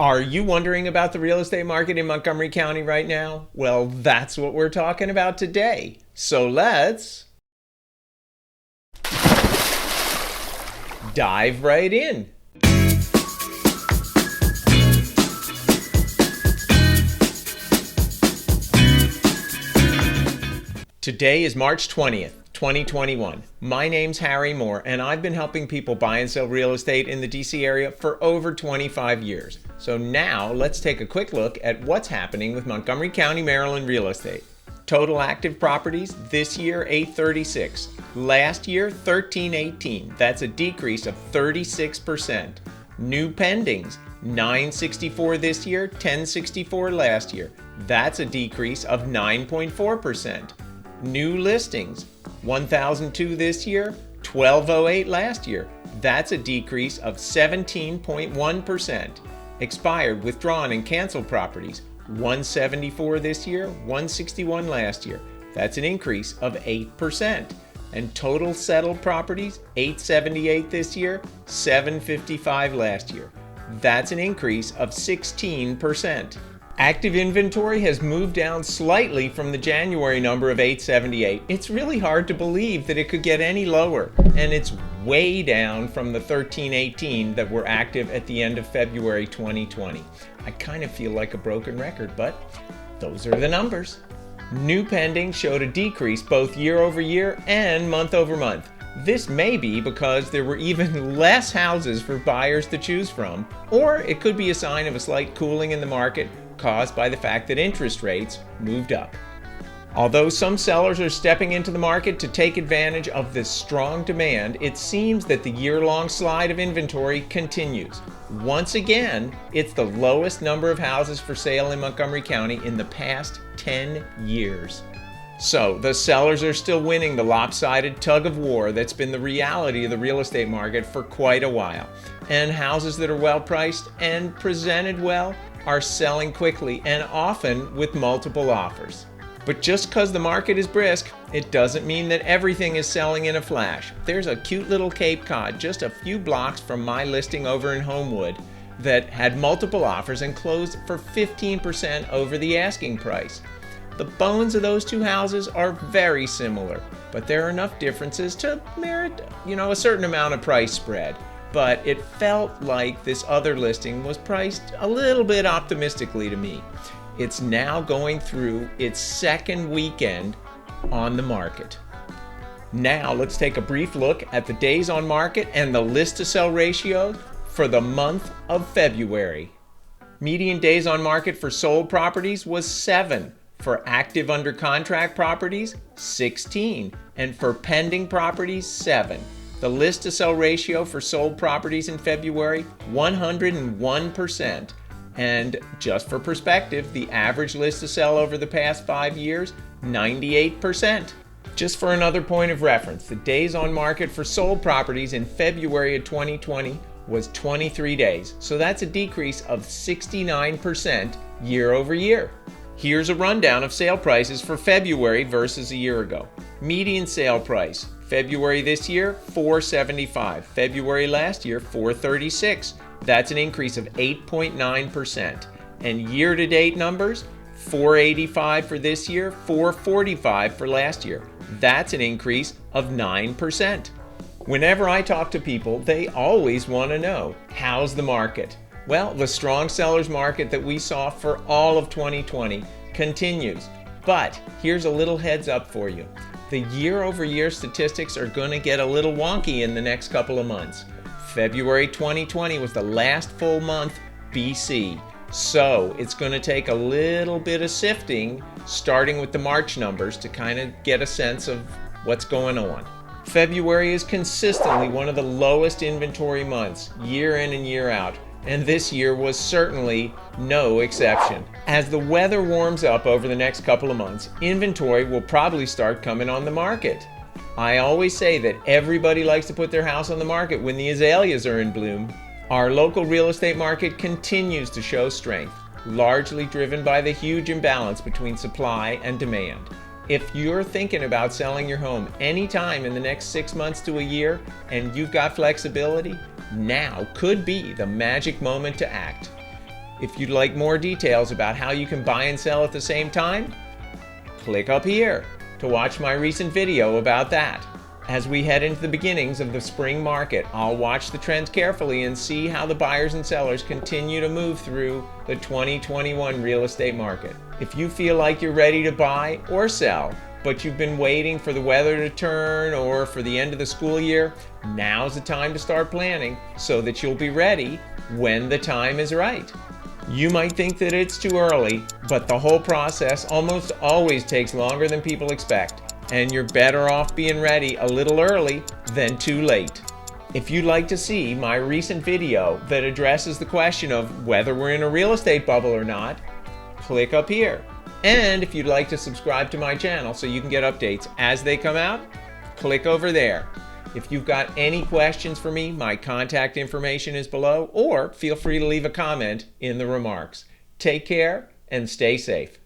Are you wondering about the real estate market in Montgomery County right now? Well, that's what we're talking about today. So let's dive right in. Today is March 20th, 2021. My name's Harry Moore, and I've been helping people buy and sell real estate in the DC area for over 25 years. So now let's take a quick look at what's happening with Montgomery County, Maryland real estate. Total active properties this year 836. Last year 1318. That's a decrease of 36%. New pendings 964 this year, 1064 last year. That's a decrease of 9.4%. New listings, 1,002 this year, 1,208 last year. That's a decrease of 17.1%. Expired, withdrawn, and canceled properties, 174 this year, 161 last year. That's an increase of 8%. And total settled properties, 878 this year, 755 last year. That's an increase of 16%. Active inventory has moved down slightly from the January number of 878. It's really hard to believe that it could get any lower, and it's way down from the 1318 that were active at the end of February 2020. I kind of feel like a broken record, but those are the numbers. New pending showed a decrease both year over year and month over month. This may be because there were even less houses for buyers to choose from, or it could be a sign of a slight cooling in the market caused by the fact that interest rates moved up. Although some sellers are stepping into the market to take advantage of this strong demand, it seems that the year-long slide of inventory continues. Once again, it's the lowest number of houses for sale in Montgomery County in the past 10 years. So, the sellers are still winning the lopsided tug of war that's been the reality of the real estate market for quite a while. And houses that are well priced and presented well are selling quickly and often with multiple offers. But just because the market is brisk, it doesn't mean that everything is selling in a flash. There's a cute little Cape Cod just a few blocks from my listing over in Homewood that had multiple offers and closed for 15% over the asking price. The bones of those two houses are very similar, but there are enough differences to merit, a certain amount of price spread. But it felt like this other listing was priced a little bit optimistically to me. It's now going through its second weekend on the market. Now let's take a brief look at the days on market and the list to sell ratio for the month of February. Median days on market for sold properties was 7. For active under contract properties, 16. And for pending properties, 7. The list to sell ratio for sold properties in February, 101%. And just for perspective, the average list to sell over the past 5 years, 98%. Just for another point of reference, the days on market for sold properties in February of 2020 was 23 days. So that's a decrease of 69% year over year. Here's a rundown of sale prices for February versus a year ago. Median sale price, February this year, $475. February last year, $436. That's an increase of 8.9%. And year-to-date numbers, $485 for this year, $445 for last year. That's an increase of 9%. Whenever I talk to people, they always want to know, how's the market? Well, the strong sellers market that we saw for all of 2020 continues. But here's a little heads up for you. The year-over-year statistics are going to get a little wonky in the next couple of months. February 2020 was the last full month BC. So it's going to take a little bit of sifting, starting with the March numbers, to kind of get a sense of what's going on. February is consistently one of the lowest inventory months, year in and year out. And this year was certainly no exception. As the weather warms up over the next couple of months, inventory will probably start coming on the market. I always say that everybody likes to put their house on the market when the azaleas are in bloom. Our local real estate market continues to show strength, largely driven by the huge imbalance between supply and demand. If you're thinking about selling your home anytime in the next 6 months to a year and you've got flexibility, now could be the magic moment to act. If you'd like more details about how you can buy and sell at the same time, click up here to watch my recent video about that. As we head into the beginnings of the spring market, I'll watch the trends carefully and see how the buyers and sellers continue to move through the 2021 real estate market. If you feel like you're ready to buy or sell, but you've been waiting for the weather to turn or for the end of the school year, now's the time to start planning so that you'll be ready when the time is right. You might think that it's too early, but the whole process almost always takes longer than people expect. And you're better off being ready a little early than too late. If you'd like to see my recent video that addresses the question of whether we're in a real estate bubble or not, click up here. And if you'd like to subscribe to my channel so you can get updates as they come out, click over there. If you've got any questions for me, my contact information is below, or feel free to leave a comment in the remarks. Take care and stay safe.